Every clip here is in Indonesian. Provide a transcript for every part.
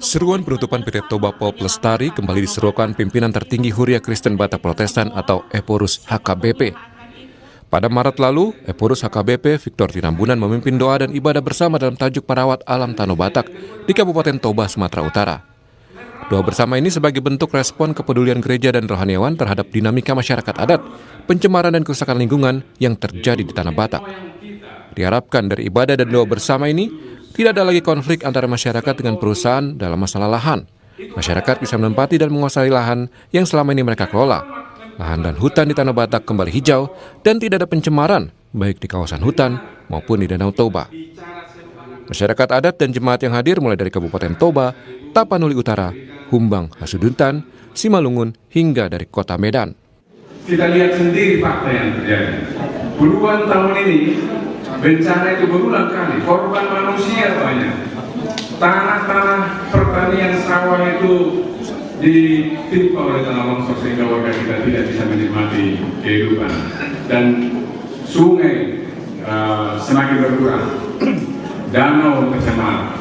Seruan penutupan PT Toba Pulp Lestari kembali diserukan pimpinan tertinggi Huria Kristen Batak Protestan atau Eporus HKBP. Pada Maret lalu, Eporus HKBP Victor Tinambunan memimpin doa dan ibadah bersama dalam tajuk Merawat Alam Tanah Batak di Kabupaten Toba, Sumatera Utara. Doa bersama ini sebagai bentuk respon kepedulian gereja dan rohaniawan terhadap dinamika masyarakat adat, pencemaran dan kerusakan lingkungan yang terjadi di Tanah Batak. Diharapkan dari ibadah dan doa bersama ini, tidak ada lagi konflik antara masyarakat dengan perusahaan dalam masalah lahan. Masyarakat bisa menempati dan menguasai lahan yang selama ini mereka kelola. Lahan dan hutan di Tanah Batak kembali hijau dan tidak ada pencemaran, baik di kawasan hutan maupun di Danau Toba. Masyarakat adat dan jemaat yang hadir mulai dari Kabupaten Toba, Tapanuli Utara, Humbang, Hasuduntan, Simalungun, hingga dari Kota Medan. Kita lihat sendiri fakta yang terjadi. Puluhan tahun ini, bencana itu berulang kali, korban manusia banyak. Tanah-tanah pertanian sawah itu ditimpa oleh tanah longsor sehingga warga kita tidak bisa menikmati kehidupan. Dan sungai semakin berkurang, danau tercemar.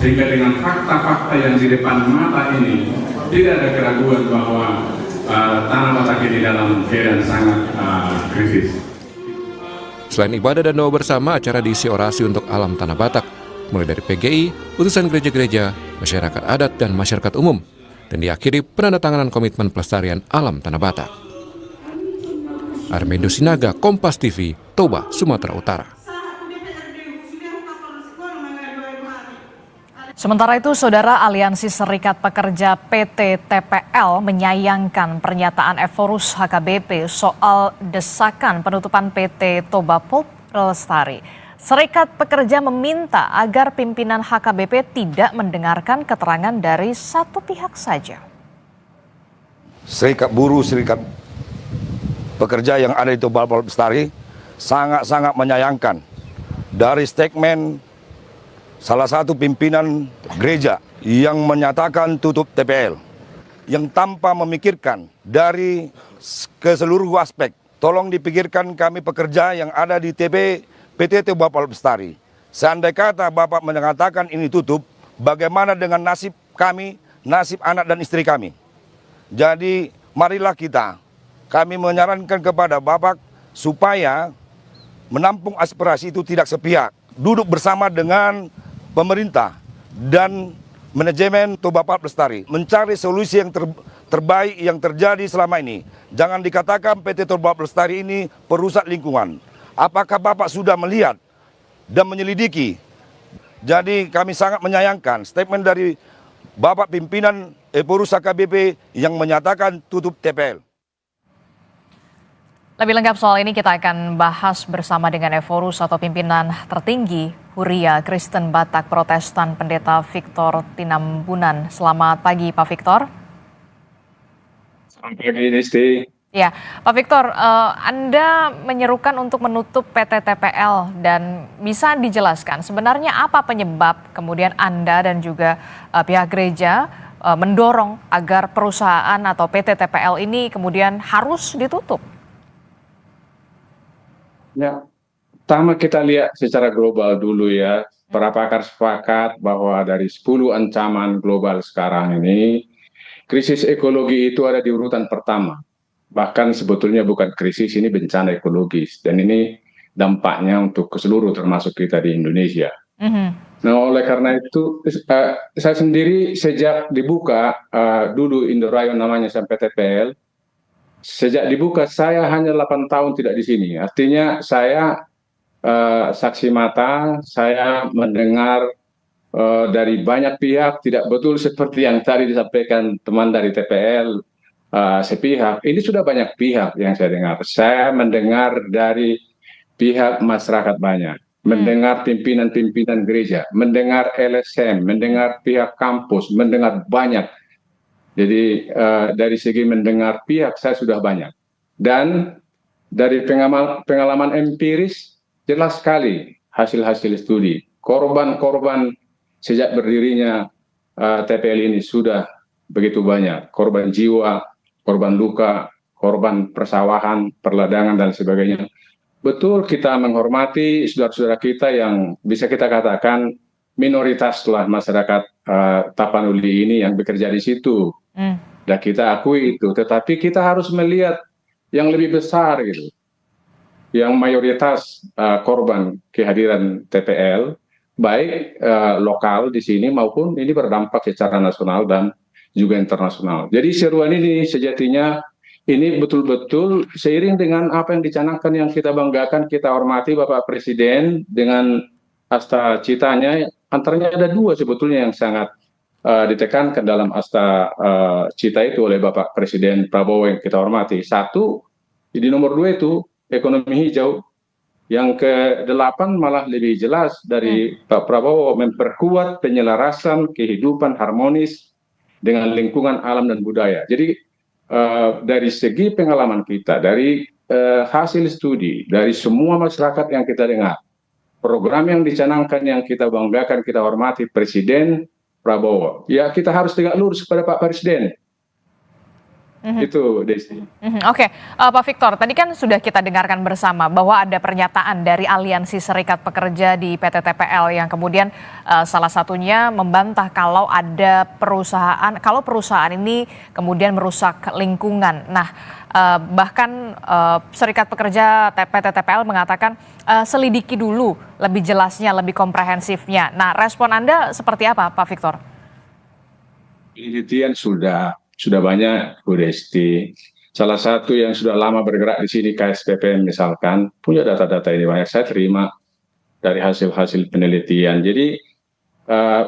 Sehingga dengan fakta-fakta yang di depan mata ini, tidak ada keraguan bahwa Tanah Batak ini dalam keadaan sangat krisis. Selain ibadah dan doa bersama, acara diisi orasi untuk alam Tanah Batak, mulai dari PGI, utusan gereja-gereja, masyarakat adat, dan masyarakat umum, dan diakhiri penandatanganan komitmen pelestarian alam Tanah Batak. Armendo Sinaga, Kompas TV, Toba, Sumatera Utara. Sementara itu, Saudara, Aliansi Serikat Pekerja PT TPL menyayangkan pernyataan Eporus HKBP soal desakan penutupan PT Toba Pulp Lestari. Serikat Pekerja meminta agar pimpinan HKBP tidak mendengarkan keterangan dari satu pihak saja. Serikat buruh, serikat pekerja yang ada di Toba Pulp Lestari sangat-sangat menyayangkan dari statement salah satu pimpinan gereja yang menyatakan tutup TPL, yang tanpa memikirkan dari keseluruh aspek. Tolong dipikirkan kami pekerja yang ada di PT Toba Pulp Lestari. Seandai kata Bapak mengatakan ini tutup, bagaimana dengan nasib kami, nasib anak dan istri kami? Jadi marilah kami menyarankan kepada Bapak supaya menampung aspirasi itu tidak sepihak. Duduk bersama dengan pemerintah dan manajemen Toba Pulp Lestari mencari solusi yang terbaik yang terjadi selama ini. Jangan dikatakan PT Toba Pulp Lestari ini perusak lingkungan. Apakah Bapak sudah melihat dan menyelidiki? Jadi kami sangat menyayangkan statement dari Bapak pimpinan Eporus HKBP yang menyatakan tutup TPL. Lebih lengkap soal ini kita akan bahas bersama dengan Eporus atau pimpinan tertinggi Huria Kristen Batak Protestan Pendeta Victor Tinambunan. Selamat pagi Pak Victor. Selamat pagi Nisti. Ya, Pak Victor, Anda menyerukan untuk menutup PT TPL dan bisa dijelaskan sebenarnya apa penyebab kemudian Anda dan juga pihak gereja mendorong agar perusahaan atau PT TPL ini kemudian harus ditutup? Ya, pertama kita lihat secara global dulu ya. Para pakar sepakat bahwa dari 10 ancaman global sekarang ini, krisis ekologi itu ada di urutan pertama. Bahkan sebetulnya bukan krisis, ini bencana ekologis. Dan ini dampaknya untuk keseluruh termasuk kita di Indonesia. Nah, oleh karena itu, saya sendiri sejak dibuka dulu Indorayon namanya sampai TPL, sejak dibuka saya hanya 8 tahun tidak di sini. Artinya saya saksi mata, saya mendengar dari banyak pihak tidak betul seperti yang tadi disampaikan teman dari TPL sepihak. Ini sudah banyak pihak yang saya dengar. Saya mendengar dari pihak masyarakat banyak, mendengar pimpinan-pimpinan gereja, mendengar LSM, mendengar pihak kampus, mendengar banyak. Jadi dari segi mendengar pihak saya sudah banyak. Dan dari pengalaman empiris jelas sekali hasil-hasil studi. Korban-korban sejak berdirinya TPL ini sudah begitu banyak. Korban jiwa, korban luka, korban persawahan, perladangan dan sebagainya. Betul kita menghormati saudara-saudara kita yang bisa kita katakan minoritas lah masyarakat Tapanuli ini yang bekerja di situ. Dan kita akui itu, tetapi kita harus melihat yang lebih besar gitu. Yang mayoritas korban kehadiran TPL, baik lokal di sini maupun ini berdampak secara nasional dan juga internasional. Jadi seruan ini sejatinya ini betul-betul seiring dengan apa yang dicanangkan, yang kita banggakan, kita hormati Bapak Presiden dengan asta citanya, antaranya ada dua sebetulnya yang sangat ditekankan dalam asta cita itu oleh Bapak Presiden Prabowo yang kita hormati. Satu, di nomor 2 itu ekonomi hijau. Yang ke-8 malah lebih jelas dari Pak Prabowo, memperkuat penyelarasan kehidupan harmonis dengan lingkungan alam dan budaya. Jadi dari segi pengalaman kita, dari hasil studi, dari semua masyarakat yang kita dengar, program yang dicanangkan, yang kita banggakan, kita hormati Presiden Prabowo, ya kita harus tegak lurus kepada Pak Presiden. Itu, Desi. Oke, Pak Victor, tadi kan sudah kita dengarkan bersama bahwa ada pernyataan dari Aliansi Serikat Pekerja di PT TPL yang kemudian salah satunya membantah kalau ada kalau perusahaan ini kemudian merusak lingkungan. Nah, bahkan Serikat Pekerja PT TPL mengatakan selidiki dulu lebih jelasnya, lebih komprehensifnya. Nah, respon Anda seperti apa, Pak Victor? Penelitian sudah banyak, Bu Desti. Salah satu yang sudah lama bergerak di sini, KSPPM misalkan, punya data-data ini banyak. Saya terima dari hasil-hasil penelitian. Jadi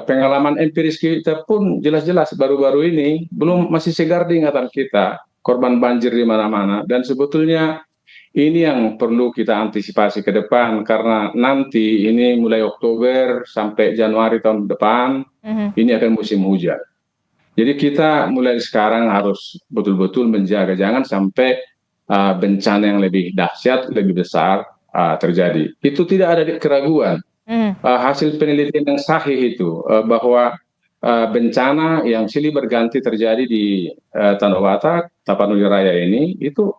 pengalaman empiris kita pun jelas-jelas baru-baru ini masih segar di ingatan kita. Korban banjir di mana-mana. Dan sebetulnya ini yang perlu kita antisipasi ke depan, karena nanti ini mulai Oktober sampai Januari tahun depan, ini akan musim hujan. Jadi kita mulai sekarang harus betul-betul menjaga, jangan sampai bencana yang lebih dahsyat, lebih besar terjadi. Itu tidak ada keraguan. Hasil penelitian yang sahih itu bahwa bencana yang silih berganti terjadi di Tanah Batak, Tapanuli Raya ini, itu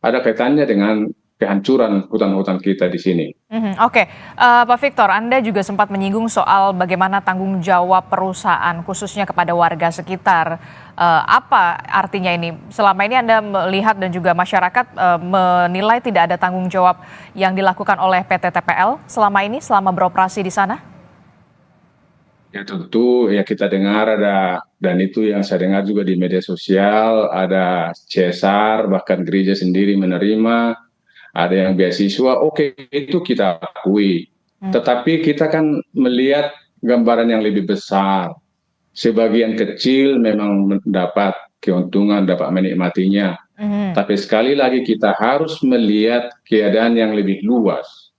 ada kaitannya dengan kehancuran hutan-hutan kita di sini. Oke, Pak Victor, Anda juga sempat menyinggung soal bagaimana tanggung jawab perusahaan khususnya kepada warga sekitar. Apa artinya ini? Selama ini Anda melihat dan juga masyarakat menilai tidak ada tanggung jawab yang dilakukan oleh PT TPL selama ini, selama beroperasi di sana? Ya tentu ya kita dengar ada, dan itu yang saya dengar juga di media sosial, ada CSR, bahkan gereja sendiri menerima, ada yang beasiswa, oke, itu kita akui. Tetapi kita kan melihat gambaran yang lebih besar. Sebagian kecil memang mendapat keuntungan, dapat menikmatinya. Tapi sekali lagi kita harus melihat keadaan yang lebih luas.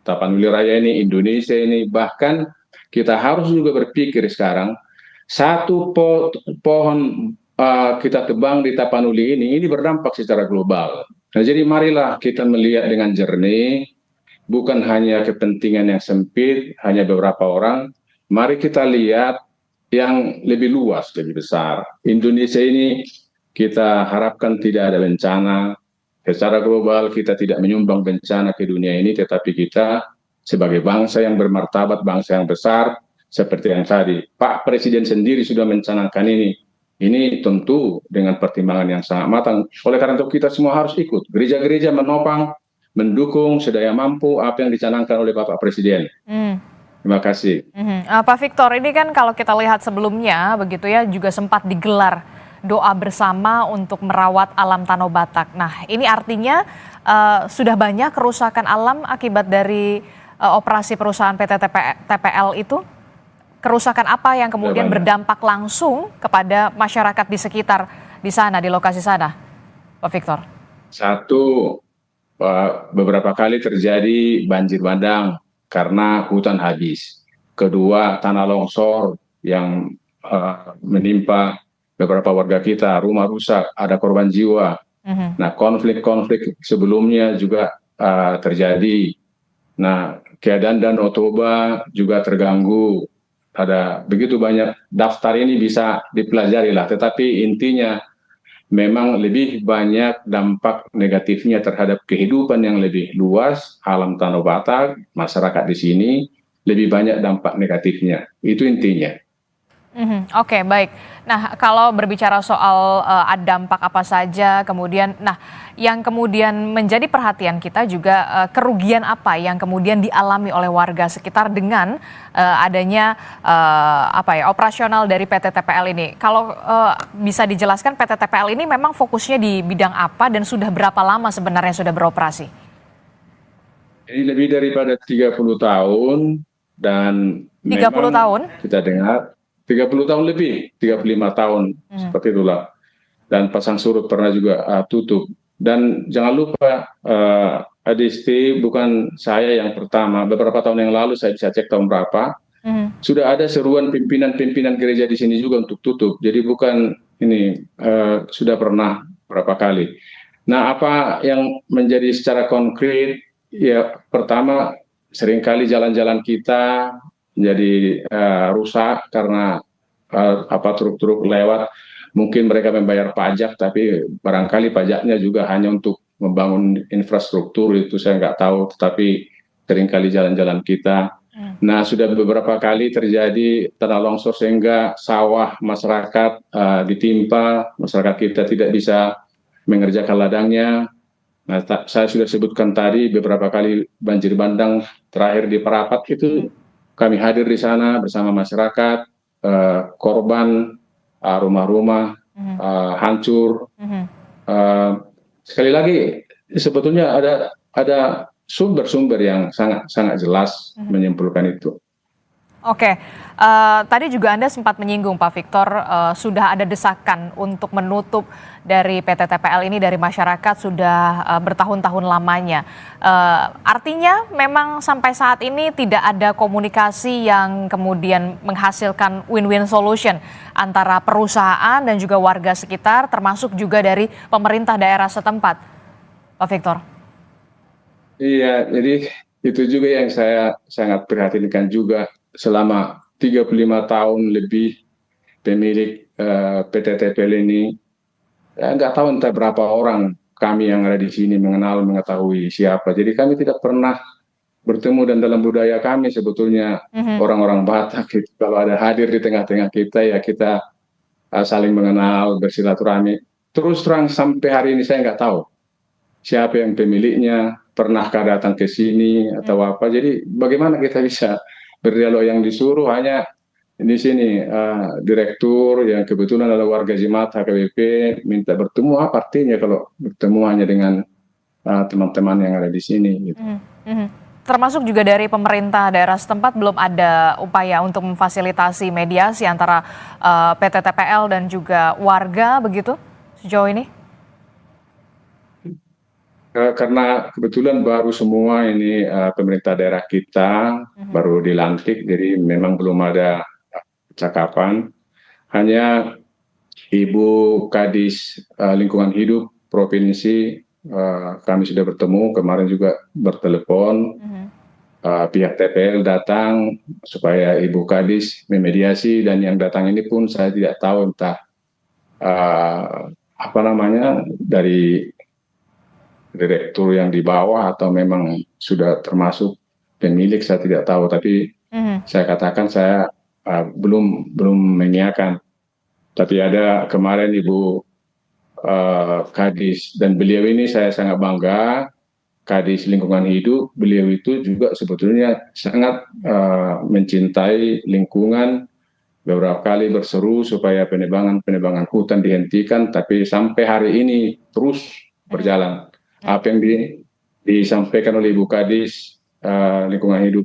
Tapanuli Raya ini, Indonesia ini, bahkan kita harus juga berpikir sekarang, satu pohon kita tebang di Tapanuli ini berdampak secara global. Nah, jadi marilah kita melihat dengan jernih, bukan hanya kepentingan yang sempit, hanya beberapa orang. Mari kita lihat yang lebih luas, lebih besar. Indonesia ini kita harapkan tidak ada bencana. Secara global kita tidak menyumbang bencana ke dunia ini, tetapi kita sebagai bangsa yang bermartabat, bangsa yang besar, seperti yang tadi Pak Presiden sendiri sudah mencanangkan ini. Ini tentu dengan pertimbangan yang sangat matang. Oleh karena itu kita semua harus ikut. Gereja-gereja menopang, mendukung sedaya mampu apa yang dicanangkan oleh Bapak Presiden. Terima kasih. Pak Victor, ini kan kalau kita lihat sebelumnya begitu ya, juga sempat digelar doa bersama untuk merawat alam Tanah Batak. Nah, ini artinya sudah banyak kerusakan alam akibat dari operasi perusahaan PT TPL itu? Kerusakan apa yang kemudian berdampak langsung kepada masyarakat di sekitar di sana, di lokasi sana, Pak Victor? Satu, beberapa kali terjadi banjir bandang karena hutan habis. Kedua, tanah longsor yang menimpa beberapa warga kita, rumah rusak, ada korban jiwa. Nah, konflik-konflik sebelumnya juga terjadi. Nah, keadaan Danau Toba juga terganggu. Ada begitu banyak, daftar ini bisa dipelajari lah, tetapi intinya memang lebih banyak dampak negatifnya terhadap kehidupan yang lebih luas, alam Tanah Batak, masyarakat di sini, lebih banyak dampak negatifnya. Itu intinya. Oke, baik. Nah, kalau berbicara soal dampak apa saja, kemudian, nah, yang kemudian menjadi perhatian kita juga kerugian apa yang kemudian dialami oleh warga sekitar dengan adanya operasional dari PT TPL ini. Kalau bisa dijelaskan PT TPL ini memang fokusnya di bidang apa dan sudah berapa lama sebenarnya sudah beroperasi? Ini lebih daripada 30 tahun dan 30 memang tahun? kita dengar 30 tahun lebih, 35 tahun seperti itulah. Dan pasang surut pernah juga tutup. Dan jangan lupa Adisti, bukan saya yang pertama. Beberapa tahun yang lalu, saya bisa cek tahun berapa, sudah ada seruan pimpinan-pimpinan gereja di sini juga untuk tutup. Jadi bukan ini, sudah pernah berapa kali. Nah, apa yang menjadi secara konkret, ya pertama seringkali jalan-jalan kita menjadi rusak karena truk-truk lewat. Mungkin mereka membayar pajak, tapi barangkali pajaknya juga hanya untuk membangun infrastruktur, itu saya nggak tahu, tetapi seringkali jalan-jalan kita. Nah, sudah beberapa kali terjadi tanah longsor sehingga sawah masyarakat ditimpa, masyarakat kita tidak bisa mengerjakan ladangnya. Nah, saya sudah sebutkan tadi beberapa kali banjir bandang terakhir di Parapat itu kami hadir di sana bersama masyarakat, korban rumah-rumah hancur. Sekali lagi sebetulnya ada sumber-sumber yang sangat jelas menyimpulkan itu. Oke, tadi juga Anda sempat menyinggung Pak Victor, sudah ada desakan untuk menutup dari PT TPL ini dari masyarakat sudah bertahun-tahun lamanya. Artinya memang sampai saat ini tidak ada komunikasi yang kemudian menghasilkan win-win solution antara perusahaan dan juga warga sekitar, termasuk juga dari pemerintah daerah setempat, Pak Victor. Iya, jadi itu juga yang saya sangat perhatikan juga. Selama 35 tahun lebih pemilik PT TPL ini, nggak tahu entah berapa orang kami yang ada di sini mengetahui siapa. Jadi kami tidak pernah bertemu, dan dalam budaya kami sebetulnya orang-orang Batak gitu, kalau ada hadir di tengah-tengah kita, ya kita saling mengenal, bersilaturahmi. Terus terang sampai hari ini saya nggak tahu siapa yang pemiliknya, pernahkah datang ke sini atau apa. Jadi bagaimana kita bisa berdialog? Yang disuruh hanya di sini direktur yang kebetulan adalah warga Jemaat HKBP minta bertemu. Apa artinya kalau bertemu hanya dengan teman-teman yang ada di sini gitu. Termasuk juga dari pemerintah daerah setempat belum ada upaya untuk memfasilitasi mediasi antara PT TPL dan juga warga begitu sejauh ini? Karena kebetulan baru semua ini pemerintah daerah kita baru dilantik, jadi memang belum ada percakapan. Hanya Ibu Kadis Lingkungan Hidup Provinsi kami sudah bertemu, kemarin juga bertelepon. Pihak TPL datang supaya Ibu Kadis memediasi, dan yang datang ini pun saya tidak tahu entah dari direktur yang di bawah atau memang sudah termasuk pemilik, saya tidak tahu. Tapi saya katakan saya belum mengiyakan. Tapi ada kemarin Ibu Kadis, dan beliau ini saya sangat bangga, Kadis Lingkungan Hidup. Beliau itu juga sebetulnya sangat mencintai lingkungan. Beberapa kali berseru supaya penebangan hutan dihentikan, tapi sampai hari ini terus berjalan. Apa yang disampaikan oleh Ibu Kadis Lingkungan Hidup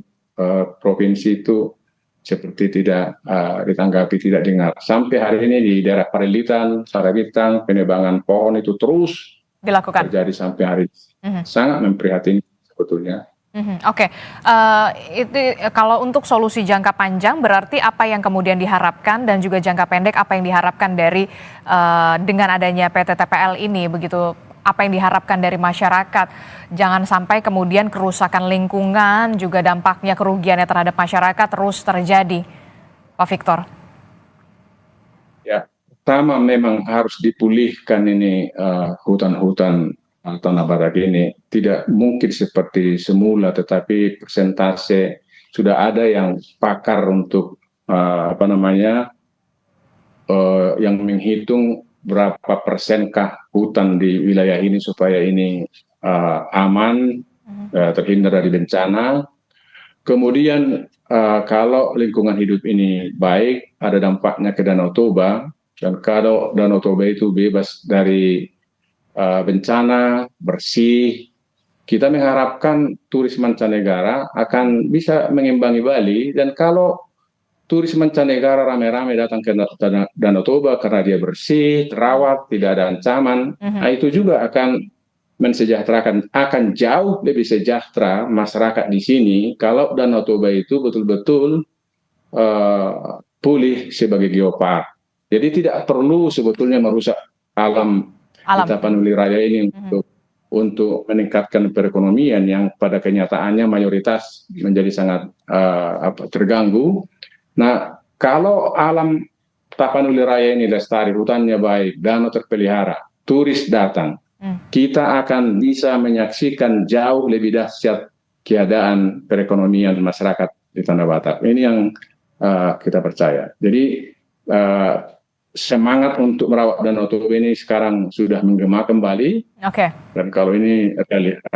Provinsi itu seperti tidak ditanggapi, tidak dengar. Sampai hari ini di daerah Parilitan, Saragitang, penebangan pohon itu terus dilakukan, terjadi sampai hari ini. Sangat memprihatinkan sebetulnya. Oke, itu kalau untuk solusi jangka panjang berarti apa yang kemudian diharapkan, dan juga jangka pendek apa yang diharapkan dari dengan adanya PT TPL ini begitu? Apa yang diharapkan dari masyarakat? Jangan sampai kemudian kerusakan lingkungan juga dampaknya kerugiannya terhadap masyarakat terus terjadi, Pak Victor. Ya, pertama memang harus dipulihkan ini hutan-hutan tanah badak ini. Tidak mungkin seperti semula, tetapi persentase sudah ada yang pakar untuk yang menghitung berapa persenkah hutan di wilayah ini supaya ini aman, terhindar dari bencana. Kemudian kalau lingkungan hidup ini baik, ada dampaknya ke Danau Toba, dan kalau Danau Toba itu bebas dari bencana, bersih, kita mengharapkan turis mancanegara akan bisa mengimbangi Bali. Dan kalau turis mancanegara rame-rame datang ke Danau Toba karena dia bersih, terawat, tidak ada ancaman, itu juga akan mensejahterakan, akan jauh lebih sejahtera masyarakat di sini kalau Danau Toba itu betul-betul pulih sebagai geopark. Jadi tidak perlu sebetulnya merusak alam di Tapanuli Raya ini untuk meningkatkan perekonomian yang pada kenyataannya mayoritas menjadi sangat terganggu. Nah, kalau alam Tapanuli Raya ini lestari, hutannya baik, danau terpelihara, turis datang, kita akan bisa menyaksikan jauh lebih dahsyat keadaan perekonomian masyarakat di Tanah Batak. Ini yang kita percaya. Jadi semangat untuk merawat Danau Toba ini sekarang sudah menggema kembali. Dan kalau ini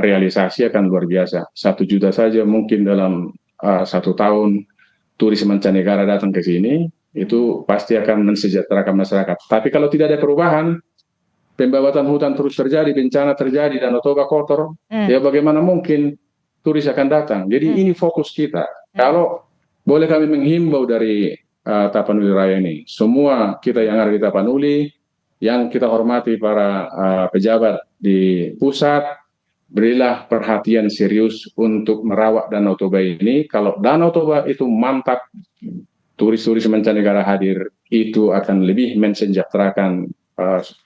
realisasi akan luar biasa. 1 juta saja mungkin dalam 1 tahun turis mancanegara datang ke sini, itu pasti akan mensejahterakan masyarakat. Tapi kalau tidak ada perubahan, pembabatan hutan terus terjadi, bencana terjadi, Danau Toba kotor, ya bagaimana mungkin turis akan datang? Jadi ini fokus kita. Kalau boleh kami menghimbau dari Tapanuli Raya ini, semua kita yang ada di Tapanuli, yang kita hormati para pejabat di pusat, berilah perhatian serius untuk merawat Danau Toba ini. Kalau Danau Toba itu mantap, turis-turis mancanegara hadir, itu akan lebih mensejahterakan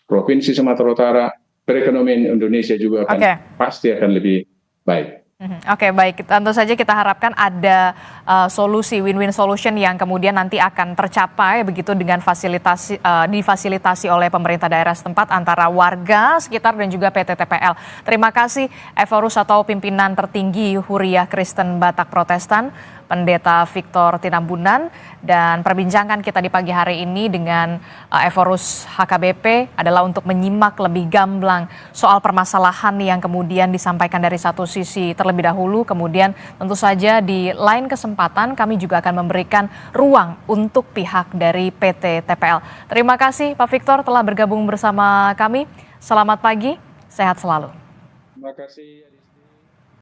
Provinsi Sumatera Utara, perekonomian Indonesia juga akan pasti akan lebih baik. Oke, baik. Tentu saja kita harapkan ada solusi win-win solution yang kemudian nanti akan tercapai begitu dengan difasilitasi oleh pemerintah daerah setempat antara warga sekitar dan juga PT TPL. Terima kasih Eforus atau pimpinan tertinggi Huriah Kristen Batak Protestan, Pendeta Victor Tinambunan, dan perbincangan kita di pagi hari ini dengan Eforus HKBP adalah untuk menyimak lebih gamblang soal permasalahan yang kemudian disampaikan dari satu sisi terlebih dahulu, kemudian tentu saja di lain kesempatan kami juga akan memberikan ruang untuk pihak dari PT TPL. Terima kasih Pak Victor telah bergabung bersama kami. Selamat pagi, sehat selalu. Terima kasih.